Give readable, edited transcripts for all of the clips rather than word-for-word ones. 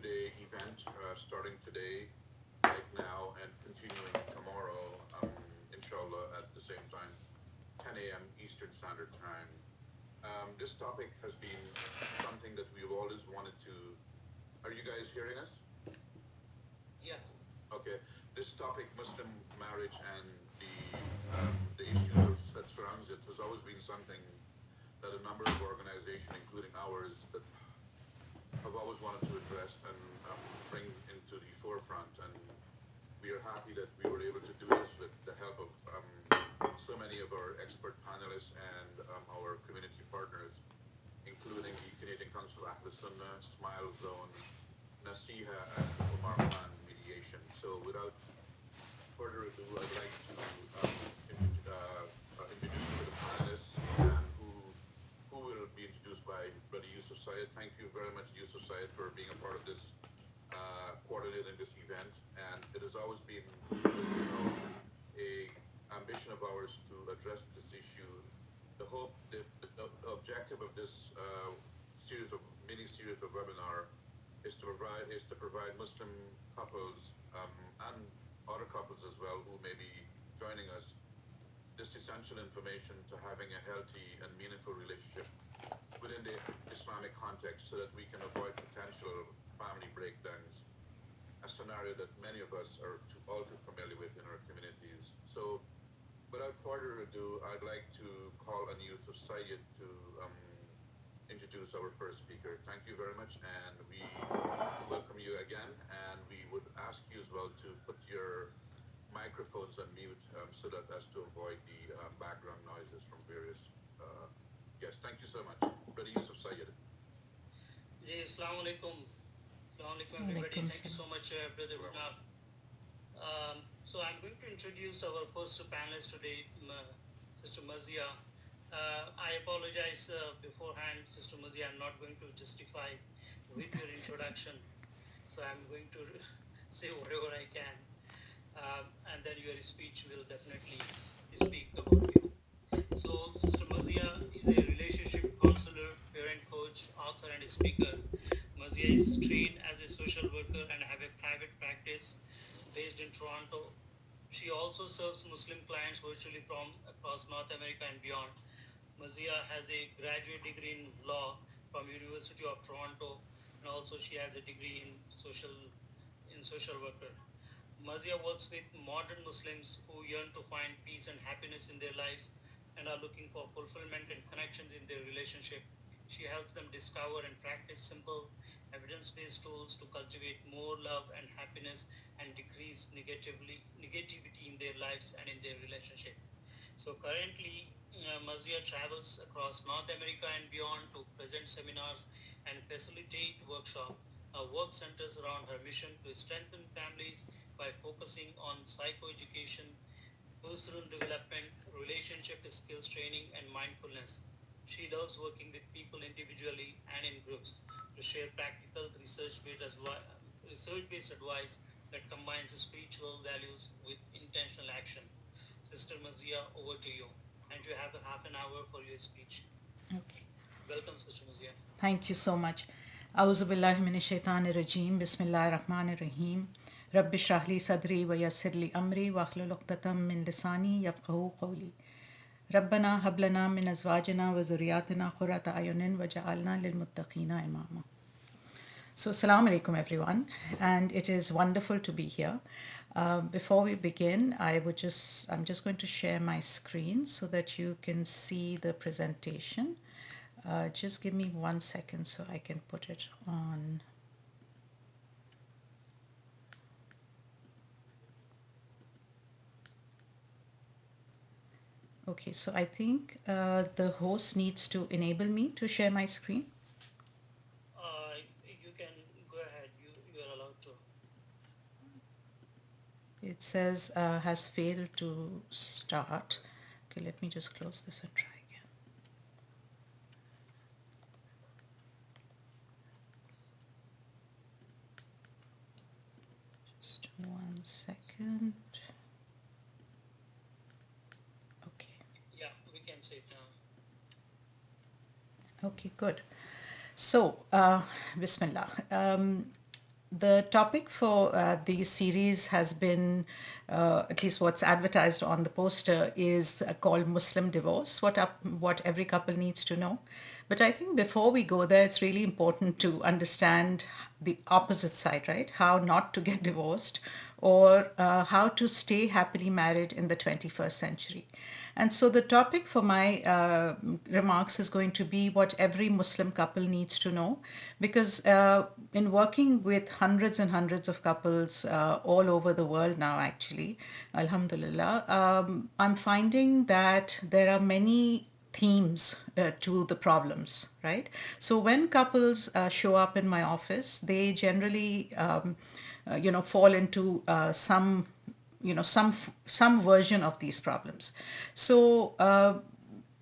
two-day event starting today, right now, and continuing tomorrow, inshallah, at the same time, 10 a.m. Eastern Standard Time. This topic has been something that we've always wanted to. Are you guys hearing us? Yeah, Okay. This topic, Muslim marriage and the issues that surrounds it, has always been something that a number of organizations, including ours, that have always wanted to address and bring into the forefront. And we are happy that we were able to do this with the help of so many of our expert panelists and our community partners, including the Canadian Council of Ahl Sunnah, Smile Zone, Nasiha, and Omar Khan Mediation. So without further ado, I'd like to introduce you to the panelists, and who will be introduced by Brother Yusuf Syed. Thank you very much, Yusuf Syed, for being a part of this, coordinating this event. And it has always been, as you know, a ambition of ours to address this issue. The hope, the objective of this series of mini series of webinar is to provide Muslim couples and other couples as well who may be joining us this essential information to having a healthy and meaningful relationship within the Islamic context so that we can avoid potential family breakdowns, a scenario that many of us are all too familiar with in our communities. So, without further ado, I'd like to call on Yusuf Syed to introduce our first speaker. Thank you very much, and we welcome you again. And we would ask you as well to put your microphones on mute so that as to avoid the background noises from various guests. Thank you so much. Brother Yusuf Syed. Ji, Assalamu alaikum. Assalamu alaikum, everybody. Alaikum Thank you salam. so much, Brother You're Munaf. welcome. So I'm going to introduce our first panelist today, Sister Mazia. I apologize beforehand, Sister Mazia. I'm not going to justify with your That's okay. introduction. So I'm going to say whatever I can, and then your speech will definitely speak about you. So, Sister Mazia is a relationship counselor, parent coach, author, and speaker. Mazia is trained as a social worker and have a private practice based in Toronto. She also serves Muslim clients virtually from across North America and beyond. Mazia has a graduate degree in law from University of Toronto, and also she has a degree in social worker. Mazia works with modern Muslims who yearn to find peace and happiness in their lives and are looking for fulfillment and connections in their relationship. She helps them discover and practice simple, evidence based tools to cultivate more love and happiness and decrease negativity in their lives and in their relationship. So currently, Mazia travels across North America and beyond to present seminars and facilitate workshops. Her work centers around her mission to strengthen families by focusing on psychoeducation, personal development, relationship skills training, and mindfulness. She loves working with people individually and in groups to share practical research-based advice that combines spiritual values with intentional action. Sister Mazia, over to you. And you have a half an hour for your speech. Okay. Welcome, Sister Mazia. Thank you so much. أعوذ بالله من الشيطان الرجيم بسم الله الرحمن الرحيم رب اشرح لي صدري ويسر لي أمري واحلل عقدة من لساني يفقهوا قولي ربنا هب لنا من أزواجنا وذرياتنا قرة أعين وجعلنا للمتقين إماما. So, Assalamu alaikum, everyone, and it is wonderful to be here. Before we begin, I'm just going to share my screen so that you can see the presentation. Just give me 1 second so I can put it on. Okay, so I think the host needs to enable me to share my screen. You can go ahead. You are allowed to. It says has failed to start. Okay, let me just close this and try again. Just 1 second. Okay. Yeah, we can say it now. Okay, good. So, Bismillah. The topic for the series has been, at least what's advertised on the poster, is called Muslim divorce. What every couple needs to know. But I think before we go there, it's really important to understand the opposite side, right? How not to get divorced, or how to stay happily married in the 21st century. And so the topic for my remarks is going to be what every Muslim couple needs to know, because in working with hundreds and hundreds of couples all over the world now, actually, Alhamdulillah, I'm finding that there are many themes to the problems, right? So when couples show up in my office, they generally, fall into some version of these problems. So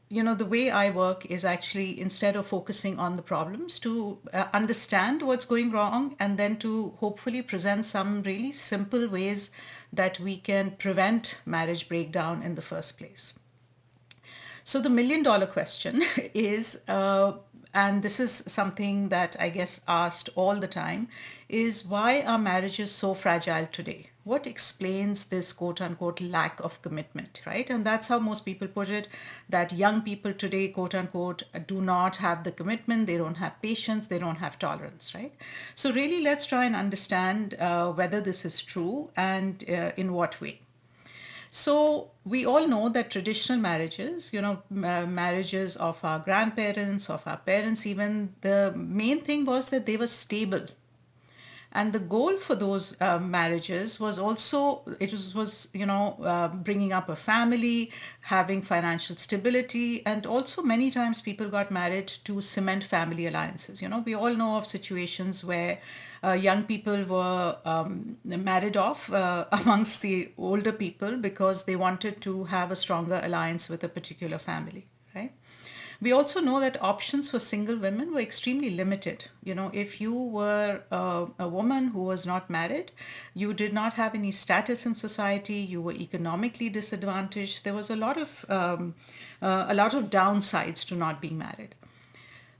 the way I work is actually, instead of focusing on the problems, to understand what's going wrong, and then to hopefully present some really simple ways that we can prevent marriage breakdown in the first place. So the $1 million question is, and this is something that I guess asked all the time, is why are marriages so fragile today? What explains this quote unquote lack of commitment, right? And that's how most people put it, that young people today, quote unquote, do not have the commitment, they don't have patience, they don't have tolerance, right? So really, let's try and understand whether this is true and in what way. So we all know that traditional marriages, marriages of our grandparents, of our parents, even, the main thing was that they were stable. And the goal for those marriages was also, bringing up a family, having financial stability, and also many times people got married to cement family alliances. We all know of situations where young people were married off amongst the older people because they wanted to have a stronger alliance with a particular family, right? We also know that options for single women were extremely limited. If you were a woman who was not married, you did not have any status in society, you were economically disadvantaged. There was a lot of downsides to not being married.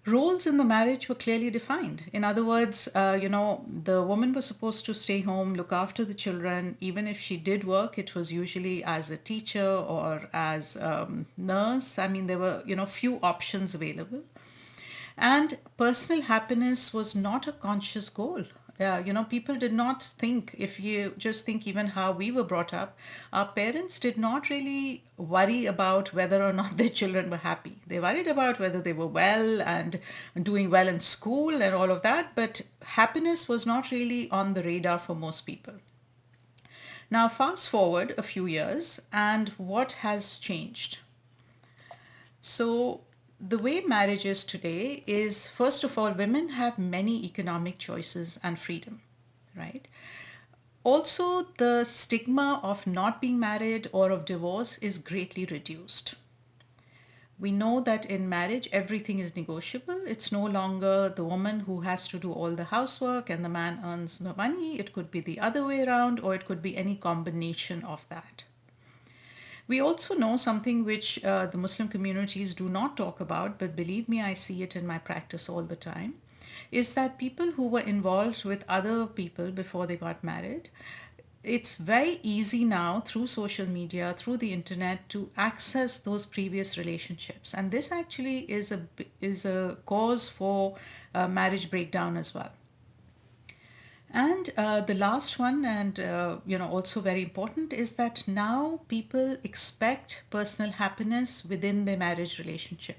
Roles in the marriage were clearly defined. In other words, the woman was supposed to stay home, look after the children. Even if she did work, it was usually as a teacher or as nurse. I mean, there were, few options available. And personal happiness was not a conscious goal. People did not think, if you just think even how we were brought up, our parents did not really worry about whether or not their children were happy. They worried about whether they were well and doing well in school and all of that, but happiness was not really on the radar for most people. Now, fast forward a few years, and what has changed? So, the way marriage is today is, first of all, women have many economic choices and freedom, right? Also, the stigma of not being married or of divorce is greatly reduced. We know that in marriage, everything is negotiable. It's no longer the woman who has to do all the housework and the man earns the money. It could be the other way around, or it could be any combination of that. We also know something which the Muslim communities do not talk about, but believe me, I see it in my practice all the time, is that people who were involved with other people before they got married, it's very easy now through social media, through the internet, to access those previous relationships. And this actually is a cause for marriage breakdown as well. And the last one, and also very important, is that now people expect personal happiness within their marriage relationship.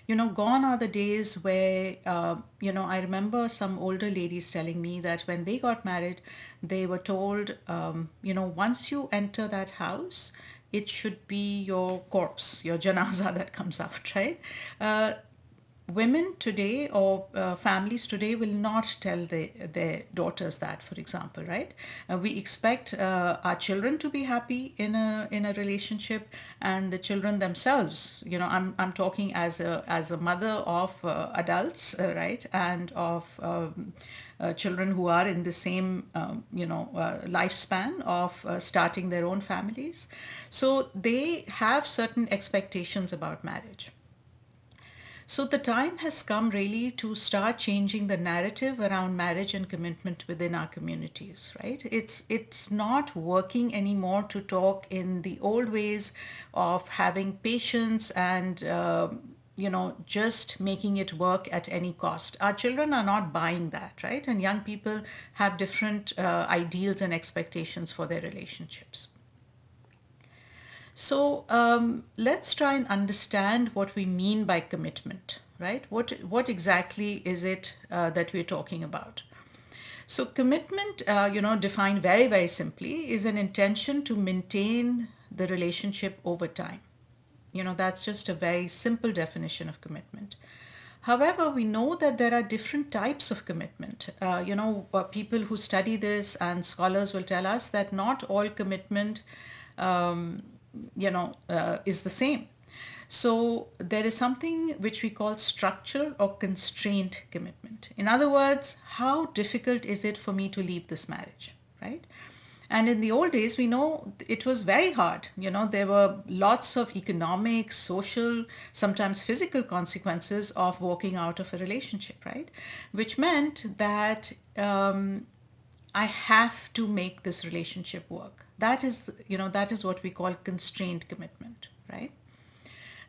Gone are the days where, I remember some older ladies telling me that when they got married, they were told, once you enter that house, it should be your corpse, your janaza that comes out, right? Women today, or families today, will not tell their daughters that, for example, right? We expect our children to be happy in a relationship, and the children themselves, I'm talking as a mother of adults, right, and of children who are in the same lifespan of starting their own families. So they have certain expectations about marriage. So the time has come really to start changing the narrative around marriage and commitment within our communities, right? It's not working anymore to talk in the old ways of having patience and just making it work at any cost. Our children are not buying that, right? And young people have different ideals and expectations for their relationships. So let's try and understand what we mean by commitment, right? What exactly is it that we're talking about? So commitment, defined very very simply, is an intention to maintain the relationship over time. That's just a very simple definition of commitment. However, we know that there are different types of commitment. People who study this and scholars will tell us that not all commitment is the same. So there is something which we call structural or constraint commitment. In other words, how difficult is it for me to leave this marriage, right? And in the old days, we know it was very hard. There were lots of economic, social, sometimes physical consequences of walking out of a relationship, right? Which meant that I have to make this relationship work. That is what we call constrained commitment, right?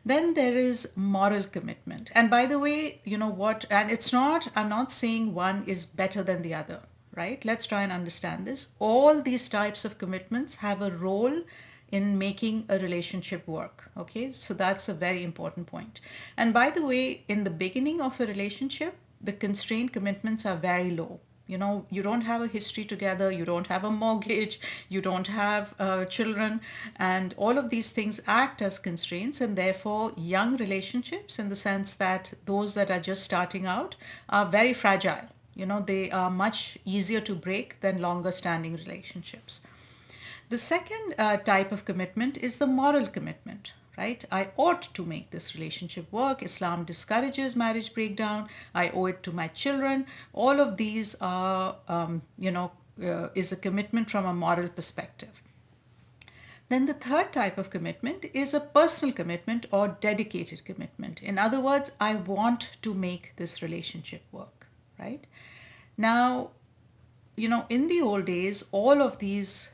Then there is moral commitment. And by the way, and I'm not saying one is better than the other, right? Let's try and understand this. All these types of commitments have a role in making a relationship work, okay? So that's a very important point. And by the way, in the beginning of a relationship, the constrained commitments are very low. You don't have a history together, you don't have a mortgage, you don't have children, and all of these things act as constraints. And therefore young relationships, in the sense that those that are just starting out, are very fragile. They are much easier to break than longer standing relationships. The second type of commitment is the moral commitment, right? I ought to make this relationship work. Islam discourages marriage breakdown. I owe it to my children. All of these are, is a commitment from a moral perspective. Then the third type of commitment is a personal commitment or dedicated commitment. In other words, I want to make this relationship work, right? Now, in the old days, all of these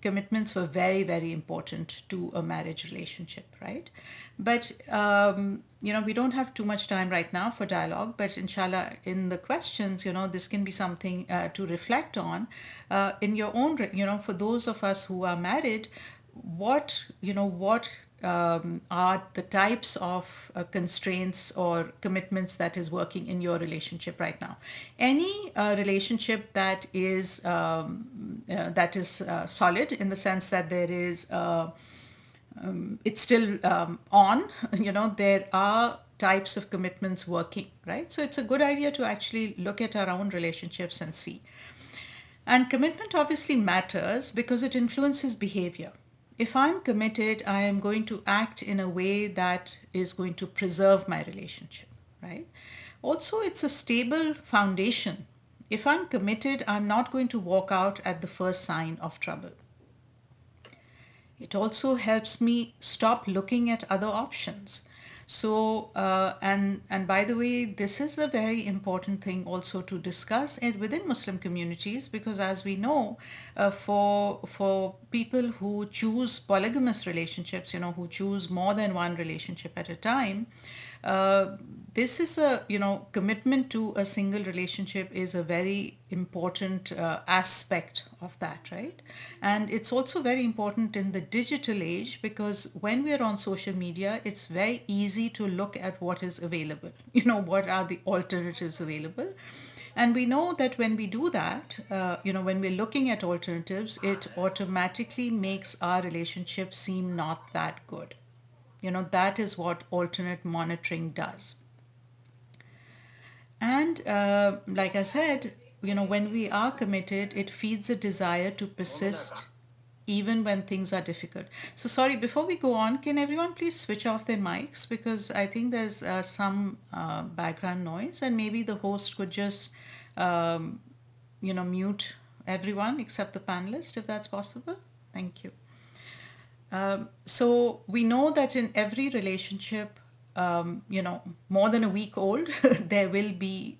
commitments were very, very important to a marriage relationship, right? But, we don't have too much time right now for dialogue, but inshallah, in the questions, this can be something to reflect on in your own, for those of us who are married, what are the types of constraints or commitments that is working in your relationship right now. Any relationship that is solid, in the sense that there is it's still on, there are types of commitments working, right? So it's a good idea to actually look at our own relationships and see. And commitment obviously matters because it influences behavior. If I'm committed, I am going to act in a way that is going to preserve my relationship, right? Also, it's a stable foundation. If I'm committed, I'm not going to walk out at the first sign of trouble. It also helps me stop looking at other options. So, and by the way, this is a very important thing also to discuss within Muslim communities, because as we know, for people who choose polygamous relationships, who choose more than one relationship at a time, this is a commitment to a single relationship is a very important aspect of that, right? And it's also very important in the digital age, because when we're on social media, it's very easy to look at what is available, what are the alternatives available. And we know that when we do that, when we're looking at alternatives, it automatically makes our relationship seem not that good. That is what alternate monitoring does. And like I said, when we are committed, it feeds a desire to persist even when things are difficult. So sorry, before we go on, can everyone please switch off their mics, because I think there's some background noise, and maybe the host could just mute everyone except the panelist, if that's possible. Thank you. So we know that in every relationship, more than a week old, there will be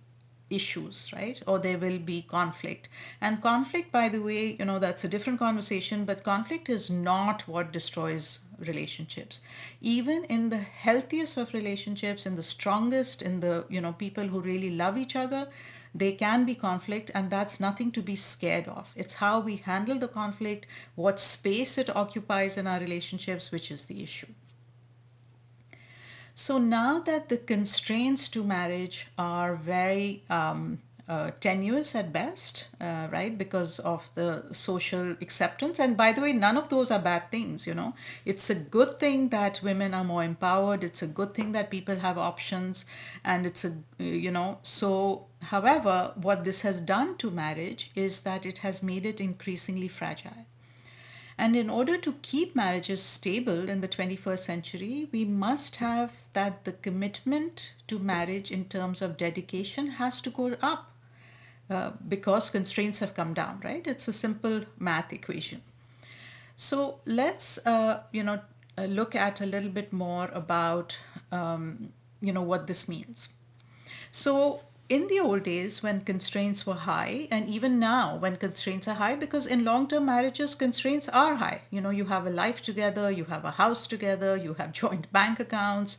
issues, right? Or there will be conflict. And conflict, by the way, that's a different conversation, but conflict is not what destroys relationships. Even in the healthiest of relationships, in the strongest, in the, people who really love each other, there can be conflict, and that's nothing to be scared of. It's how we handle the conflict, what space it occupies in our relationships, which is the issue. So now that the constraints to marriage are very tenuous at best, right, because of the social acceptance. And by the way, none of those are bad things, It's a good thing that women are more empowered. It's a good thing that people have options. And so, however, what this has done to marriage is that it has made it increasingly fragile. And in order to keep marriages stable in the 21st century, we must have that the commitment to marriage in terms of dedication has to go up because constraints have come down, right? It's a simple math equation. So let's, look at a little bit more about, what this means. So, in the old days, when constraints were high, and even now when constraints are high, because in long term marriages, constraints are high. You have a life together, you have a house together, you have joint bank accounts,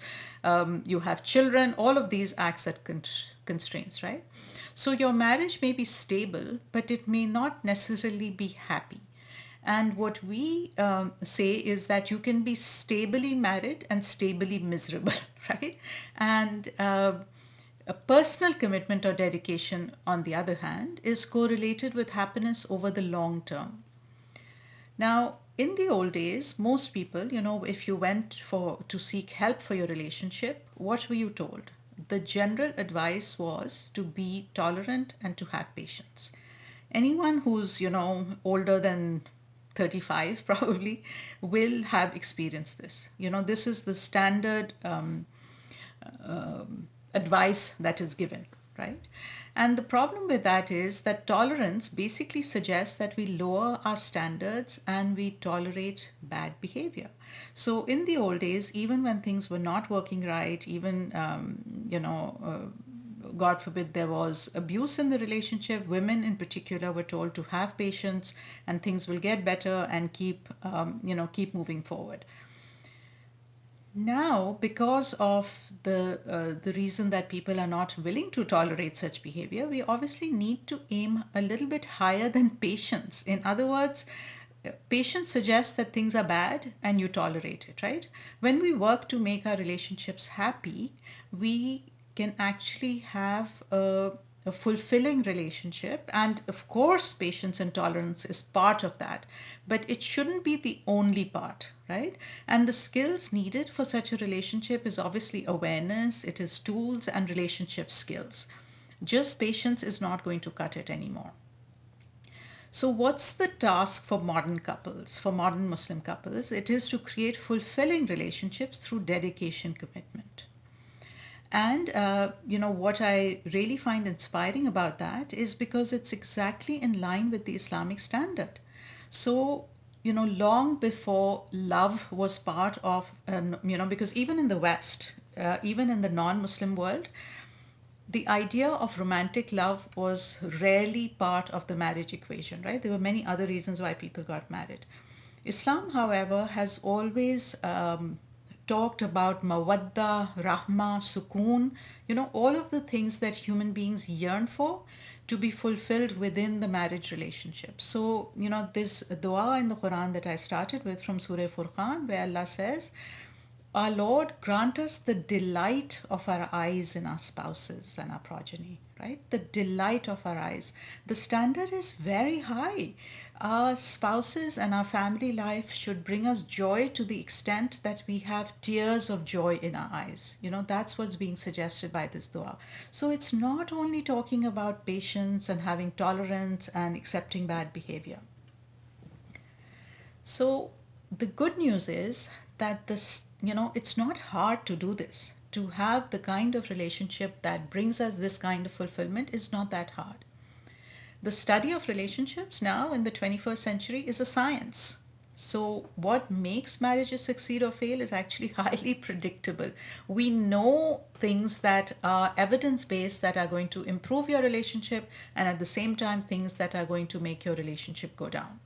you have children, all of these acts at constraints, right? So, your marriage may be stable, but it may not necessarily be happy. And what we say is that you can be stably married and stably miserable, right? And a personal commitment or dedication, on the other hand, is correlated with happiness over the long term. Now, in the old days, most people, if you went to seek help for your relationship, what were you told? The general advice was to be tolerant and to have patience. Anyone who's, older than 35 probably will have experienced this. This is the standard advice that is given, right? And the problem with that is that tolerance basically suggests that we lower our standards and we tolerate bad behavior. So in the old days, even when things were not working right, even, God forbid, there was abuse in the relationship, women in particular were told to have patience and things will get better and keep moving forward. Now, because of the reason that people are not willing to tolerate such behavior, we obviously need to aim a little bit higher than patience. In other words, patience suggests that things are bad and you tolerate it, right? When we work to make our relationships happy, we can actually have a fulfilling relationship. And of course, patience and tolerance is part of that, but it shouldn't be the only part, right? And the skills needed for such a relationship is obviously awareness, it is tools and relationship skills. Just patience is not going to cut it anymore. So, what's the task for modern couples, for modern Muslim couples? It is to create fulfilling relationships through dedication, commitment. And, what I really find inspiring about that is because it's exactly in line with the Islamic standard. So, long before love was part of, because even in the West, even in the non Muslim world, the idea of romantic love was rarely part of the marriage equation, right? There were many other reasons why people got married. Islam, however, has always talked about mawadda, rahma, sukoon, all of the things that human beings yearn for to be fulfilled within the marriage relationship. So, this dua in the Quran that I started with from Surah Furqan, where Allah says, our Lord, grant us the delight of our eyes in our spouses and our progeny, right? The delight of our eyes. The standard is very high. Our spouses and our family life should bring us joy to the extent that we have tears of joy in our eyes. That's what's being suggested by this dua. So it's not only talking about patience and having tolerance and accepting bad behavior. So the good news is that it's not hard to do this. To have the kind of relationship that brings us this kind of fulfillment is not that hard. The study of relationships now in the 21st century is a science. So, what makes marriages succeed or fail is actually highly predictable. We know things that are evidence based that are going to improve your relationship, and at the same time, things that are going to make your relationship go down.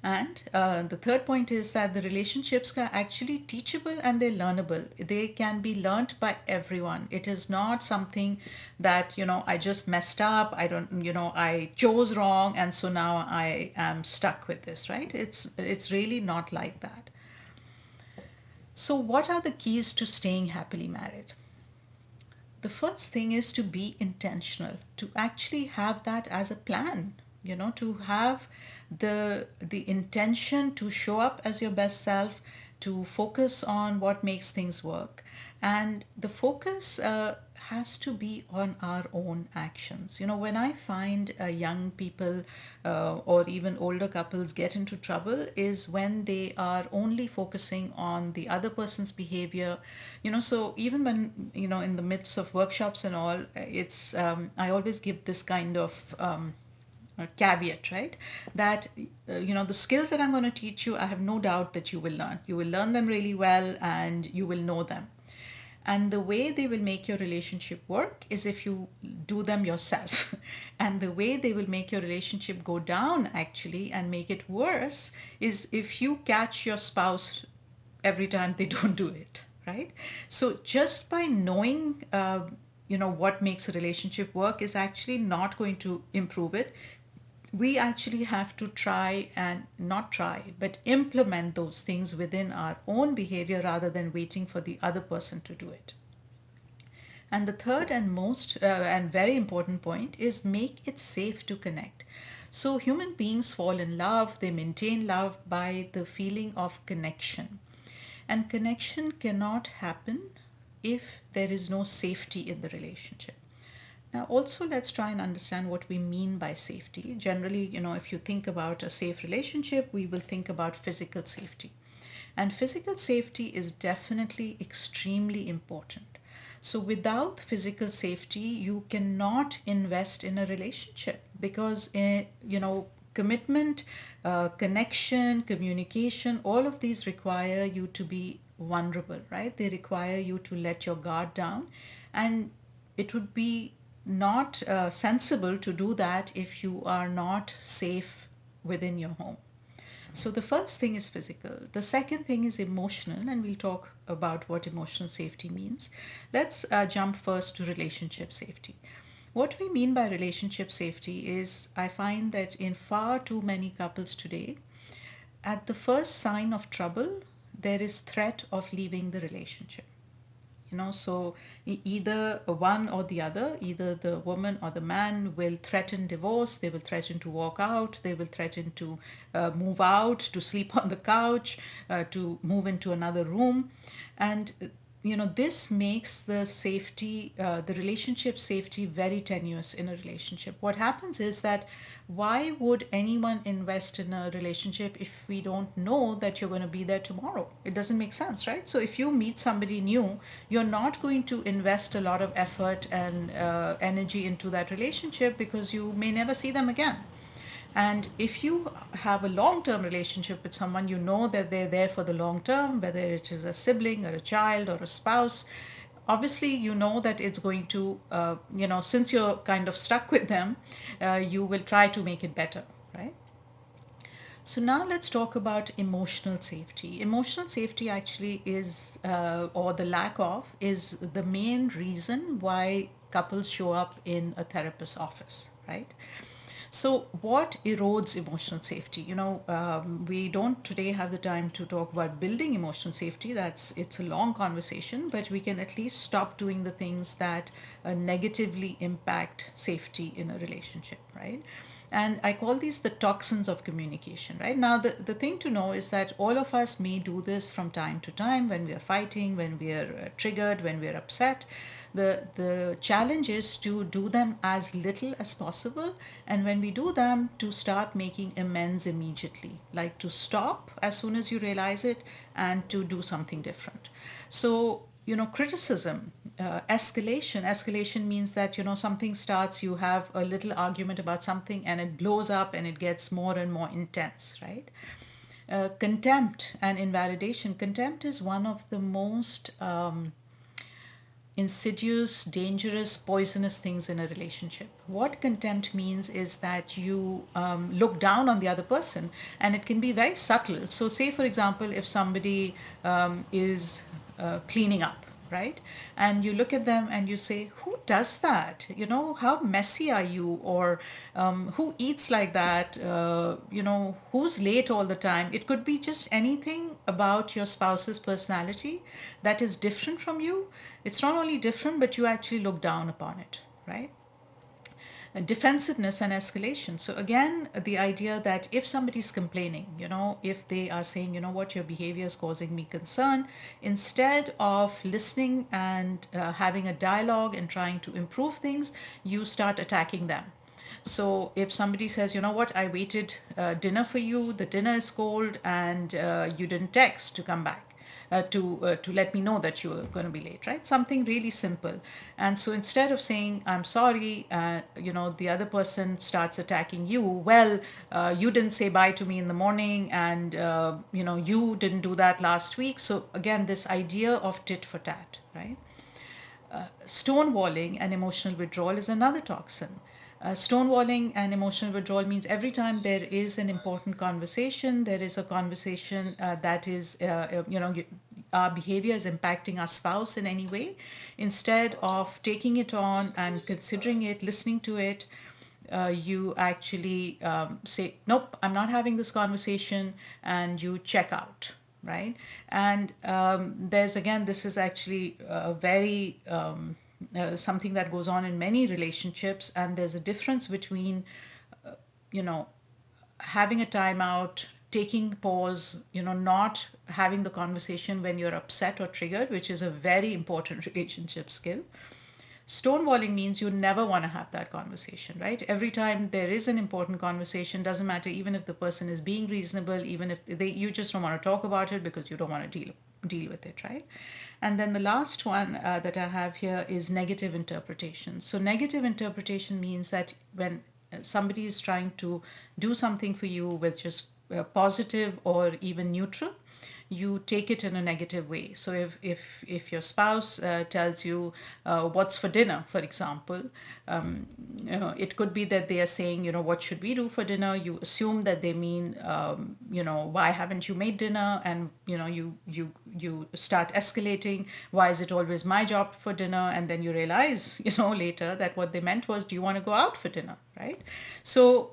And the third point is that the relationships are actually teachable and they're learnable. They can be learnt by everyone. It is not something that, I just messed up. I don't, I chose wrong. And so now I am stuck with this, right? It's really not like that. So, what are the keys to staying happily married? The first thing is to be intentional, to actually have that as a plan, to have the intention to show up as your best self, to focus on what makes things work. And the focus has to be on our own actions. When I find young people or even older couples get into trouble is when they are only focusing on the other person's behavior. So even when, in the midst of workshops and all, it's, I always give this kind of a caveat, right? That, the skills that I'm going to teach you, I have no doubt that you will learn. You will learn them really well and you will know them. And the way they will make your relationship work is if you do them yourself. And the way they will make your relationship go down, actually, and make it worse, is if you catch your spouse every time they don't do it, right? So just by knowing, what makes a relationship work is actually not going to improve it. We actually have to try and not try, but implement those things within our own behavior rather than waiting for the other person to do it. And the third and most and very important point is make it safe to connect. So human beings fall in love, they maintain love by the feeling of connection. And connection cannot happen if there is no safety in the relationship. Now, also, let's try and understand what we mean by safety. Generally, if you think about a safe relationship, we will think about physical safety. And physical safety is definitely extremely important. So, without physical safety, you cannot invest in a relationship because, commitment, connection, communication, all of these require you to be vulnerable, right? They require you to let your guard down. And it would be not sensible to do that if you are not safe within your home. So the first thing is physical. The second thing is emotional, and we'll talk about what emotional safety means. Let's jump first to relationship safety. What we mean by relationship safety is I find that in far too many couples today, at the first sign of trouble, there is threat of leaving the relationship. So either one or the other, either the woman or the man will threaten divorce, they will threaten to walk out, they will threaten to move out, to sleep on the couch, to move into another room. And this makes the relationship safety very tenuous in a relationship. What happens is that why would anyone invest in a relationship if we don't know that you're going to be there tomorrow? It doesn't make sense, right? So if you meet somebody new, you're not going to invest a lot of effort and energy into that relationship because you may never see them again. And if you have a long term relationship with someone, you know that they're there for the long term, whether it is a sibling or a child or a spouse. Obviously, you know that it's going to, since you're kind of stuck with them, you will try to make it better, right? So now let's talk about emotional safety. Emotional safety actually is, or the lack of, is the main reason why couples show up in a therapist's office, right? So, what erodes emotional safety? We don't today have the time to talk about building emotional safety. It's a long conversation, but we can at least stop doing the things that negatively impact safety in a relationship, right? And I call these the toxins of communication, right? Now, the thing to know is that all of us may do this from time to time when we are fighting, when we are triggered, when we are upset. The challenge is to do them as little as possible, and when we do them, to start making amends immediately, like to stop as soon as you realize it and to do something different. So criticism, escalation means that something starts, you have a little argument about something and it blows up and it gets more and more intense, right? Contempt and invalidation. Contempt is one of the most insidious, dangerous, poisonous things in a relationship. What contempt means is that you look down on the other person, and it can be very subtle. So, say for example, if somebody is cleaning up, right? And you look at them and you say, who does that? You know, how messy are you? Or who eats like that? You know, who's late all the time? It could be just anything about your spouse's personality that is different from you. It's not only different, but you actually look down upon it, right? Defensiveness and escalation. So again, the idea that if somebody's complaining, you know, if they are saying, you know what, your behavior is causing me concern, instead of listening and having a dialogue and trying to improve things, you start attacking them. So if somebody says, you know what, I waited dinner for you, the dinner is cold, and you didn't text to come back. To let me know that you were going to be late, right? Something really simple. And so instead of saying I'm sorry, you know, the other person starts attacking you. Well, you didn't say bye to me in the morning, and you know, you didn't do that last week. So again, this idea of tit for tat, right? Stonewalling and emotional withdrawal is another toxin. Stonewalling and emotional withdrawal means every time there is an important conversation, there is a conversation that is, you know, our behavior is impacting our spouse in any way. Instead of taking it on and considering it, listening to it, you actually say, nope, I'm not having this conversation, and you check out, right? And there's again, this is actually a very something that goes on in many relationships, and there's a difference between, you know, having a timeout, taking pause, you know, not having the conversation when you're upset or triggered, which is a very important relationship skill. Stonewalling means you never want to have that conversation, right? Every time there is an important conversation, doesn't matter, even if the person is being reasonable, even if you just don't want to talk about it because you don't want to deal with it, right? And then the last one that I have here is negative interpretation. So negative interpretation means that when somebody is trying to do something for you with just positive or even neutral, you take it in a negative way. So if your spouse tells you what's for dinner, for example, you know, it could be that they are saying, you know, what should we do for dinner? You assume that they mean, you know, why haven't you made dinner? And you know, you start escalating. Why is it always my job for dinner? And then you realize, you know, later that what they meant was, do you want to go out for dinner, right? So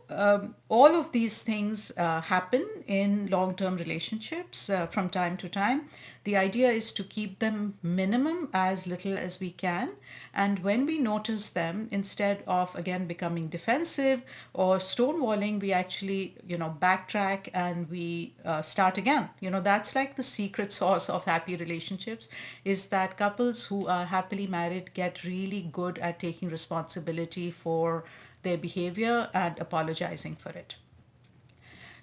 all of these things happen in long-term relationships from time to time. The idea is to keep them minimum, as little as we can. And when we notice them, instead of again becoming defensive or stonewalling, we actually, you know, backtrack and we start again. You know, that's like the secret sauce of happy relationships, is that couples who are happily married get really good at taking responsibility for their behavior and apologizing for it.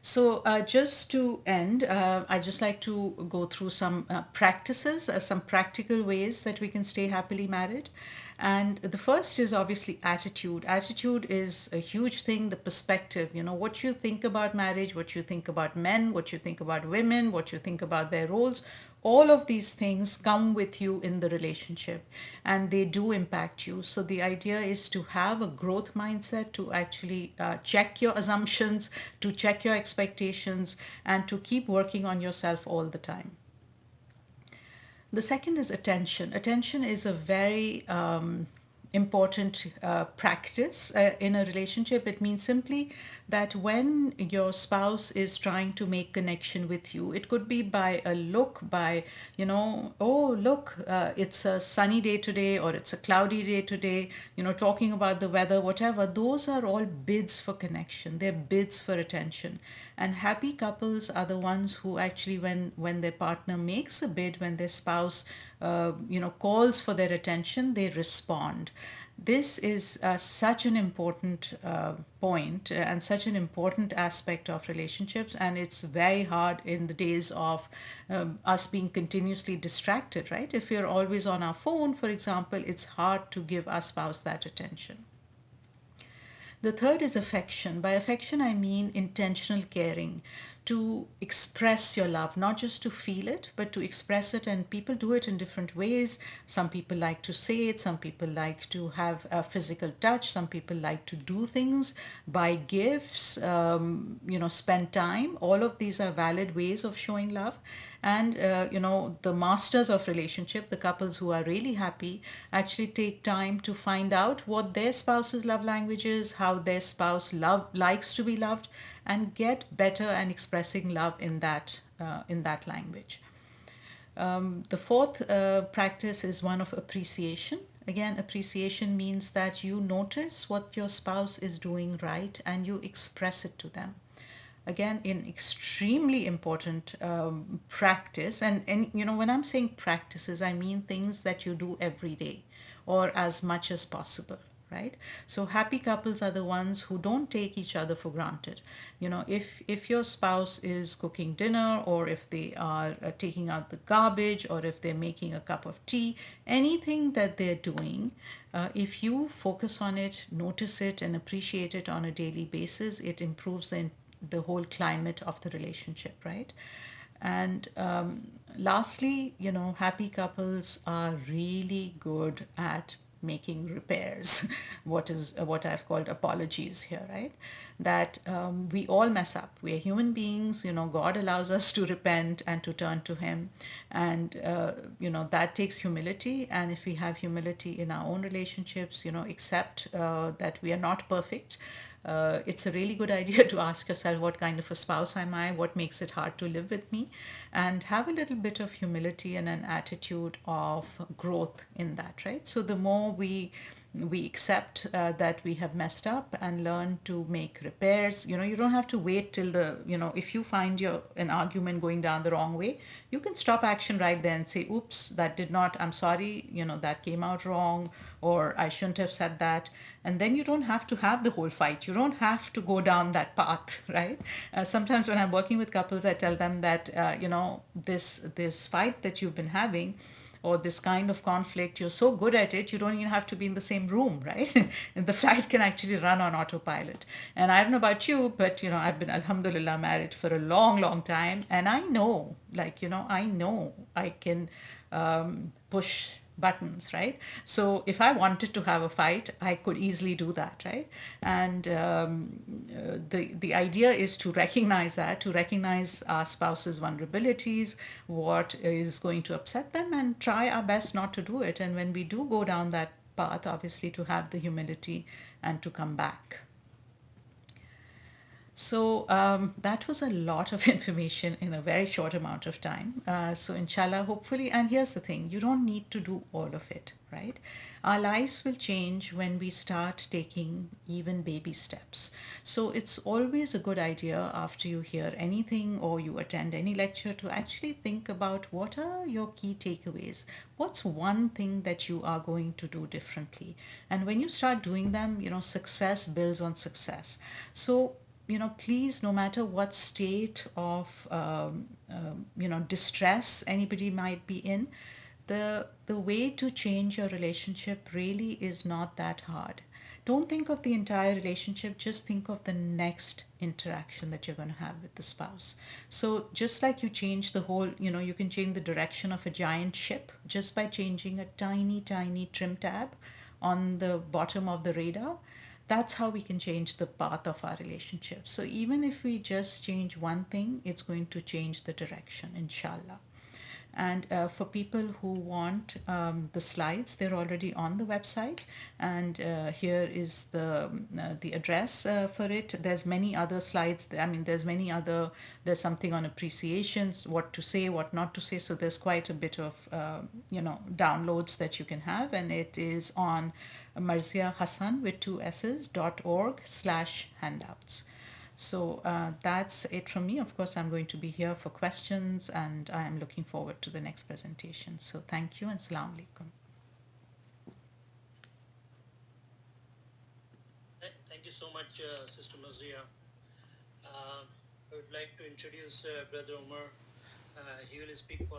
So, just to end, I'd just like to go through some practices, some practical ways that we can stay happily married. And the first is obviously attitude. Attitude is a huge thing, the perspective, you know, what you think about marriage, what you think about men, what you think about women, what you think about their roles. All of these things come with you in the relationship, and they do impact you. So the idea is to have a growth mindset, to actually check your assumptions, to check your expectations, and to keep working on yourself all the time. The second is attention. Attention is a very important practice in a relationship. It means simply that when your spouse is trying to make connection with you, it could be by a look, by, you know, oh, look, it's a sunny day today, or it's a cloudy day today, you know, talking about the weather, whatever. Those are all bids for connection. They're bids for attention. And happy couples are the ones who actually, when their partner makes a bid, when their spouse you know, calls for their attention, they respond. This is such an important point and such an important aspect of relationships, and it's very hard in the days of us being continuously distracted, right? If we're always on our phone, for example, it's hard to give our spouse that attention. The third is affection. By affection, I mean intentional caring. to express your love, not just to feel it, but to express it. And people do it in different ways. Some people like to say it, some people like to have a physical touch, some people like to do things, buy gifts, spend time. All of these are valid ways of showing love. And the masters of relationship, the couples who are really happy, actually take time to find out what their spouse's love language is, how their spouse likes to be loved, and get better and expressing love in that language. The fourth practice is one of appreciation. Again, appreciation means that you notice what your spouse is doing right and you express it to them. Again, an extremely important practice. And when I'm saying practices, I mean things that you do every day or as much as possible, right? So happy couples are the ones who don't take each other for granted. If your spouse is cooking dinner, or if they are taking out the garbage, or if they're making a cup of tea, anything that they're doing, if you focus on it, notice it, and appreciate it on a daily basis, it improves the whole climate of the relationship, right? And lastly, happy couples are really good at making repairs. What I've called apologies here, right? That we all mess up. We're human beings. God allows us to repent and to turn to Him, and that takes humility. And if we have humility in our own relationships, accept that we are not perfect. It's a really good idea to ask yourself, what kind of a spouse am I? What makes it hard to live with me? And have a little bit of humility and an attitude of growth in that, right? So the more we accept that we have messed up and learn to make repairs. You don't have to wait till if you find an argument going down the wrong way, you can stop action right then and say, oops, I'm sorry, that came out wrong, or I shouldn't have said that. And then you don't have to have the whole fight. You don't have to go down that path, right? Sometimes when I'm working with couples, I tell them that, this fight that you've been having, or this kind of conflict, you're so good at it, you don't even have to be in the same room, right? And the flight can actually run on autopilot. And I don't know about you, but I've been, alhamdulillah, married for a long, long time, and I know, I know I can push buttons, right? So if I wanted to have a fight, I could easily do that, right? And the idea is to recognize that, to recognize our spouse's vulnerabilities, what is going to upset them, and try our best not to do it. And when we do go down that path, obviously to have the humility and to come back. So that was a lot of information in a very short amount of time. So inshallah, hopefully, and here's the thing, you don't need to do all of it, right? Our lives will change when we start taking even baby steps. So it's always a good idea after you hear anything or you attend any lecture to actually think about what are your key takeaways. What's one thing that you are going to do differently? And when you start doing them, success builds on success. So please, no matter what state of distress anybody might be in, the way to change your relationship really is not that hard. Don't think of the entire relationship, just think of the next interaction that you're going to have with the spouse. So just like you change the whole, you can change the direction of a giant ship just by changing a tiny, tiny trim tab on the bottom of the radar. That's how we can change the path of our relationship. So even if we just change one thing, it's going to change the direction, inshallah. And for people who want the slides, they're already on the website. And here is the address for it. There's many other slides. There's something on appreciations, what to say, what not to say. So there's quite a bit of, downloads that you can have. And it is on marziahassan with 2 S's.org/handouts. So that's it from me. Of course, I'm going to be here for questions, and I am looking forward to the next presentation. So thank you, and Assalamu alaikum. Thank you so much, Sister Mazia. I would like to introduce Brother Umar. He will speak for